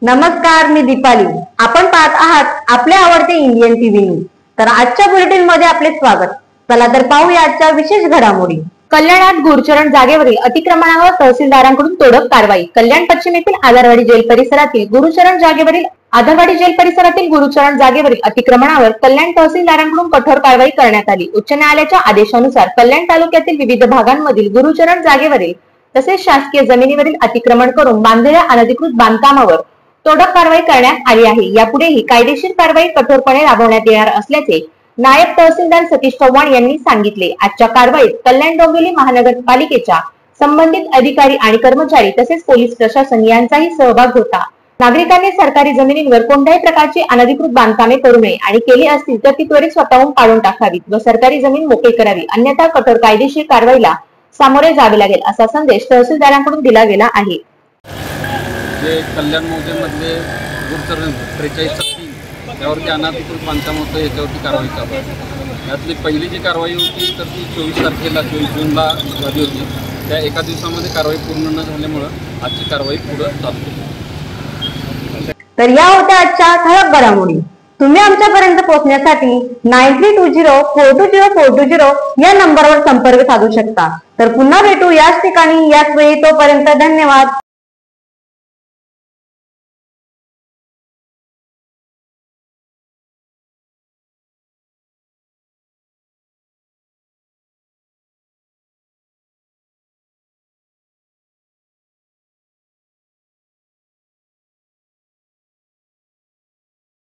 नमस्कार, मी दीपाली. आपण पाहत आहात आपले आवडते इंडियन टीव्ही न्यूज. तर आजच्या बुलेटिन मध्ये आपले स्वागत. चला तर पाहूया आजच्या विशेष घडामोडी. कल्याणात गुरुचरण जागेवरील अतिक्रमणावर तहसीलदारांकडून तोडक कारवाई. कल्याण पश्चिम येथील आधारवाडी जेल परिसरातील गुरुचरण जागेवरील अतिक्रमणावर कल्याण तहसीलदारांकडून कठोर कारवाई करण्यात आली. उच्च न्यायालयाच्या आदेशानुसार कल्याण तालुक्यातील विविध भागांमधील गुरुचरण जागेवरील तसेच शासकीय जमिनीवरील अतिक्रमण करून बांधलेल्या अनधिकृत बांधकामावर तोडक कारवाई करण्यात आली आहे. यापुढेही कायदेशीर कारवाई कठोरपणे राबवण्यात येणार असल्याचे नायब तहसीलदार सतीश चव्हाण यांनी सांगितले. आजच्या कारवाईत कल्याण डोंबिवली महानगरपालिकेच्या संबंधित अधिकारी आणि कर्मचारी तसेच पोलीस प्रशासन यांचाही सहभाग होता. नागरिकांनी सरकारी जमिनींवर कोणत्याही प्रकारची अनधिकृत बांधकामे करू नये आणि केली असतील तर ती त्वरित स्वतःहून काढून टाकावीत व सरकारी जमीन मोकळी करावी, अन्यथा कठोर कायदेशीर कारवाईला सामोरे जावे लागेल असा संदेश तहसीलदारांकडून दिला गेला आहे. जे कल्याण मधले गुरुचरण 43 त्यावरती अनधिकृत बांधकाम होतं, याच्यावरती कारवाई चालू आहे. यातली पहिली जी कारवाई होती तर ती 24 जूनला झाली होती. त्या एका दिवसामध्ये कारवाई पूर्ण न झाल्यामुळं आजची कारवाई पुढे चालू आहे. तर या होत्या आजच्या ठळक घडामोडी. तुम्ही आमच्यापर्यंत पोहोचण्यासाठी 9320420420 या नंबरवर संपर्क साधू शकता. तर पुन्हा भेटू याच ठिकाणी याच वेळी. तोपर्यंत धन्यवाद.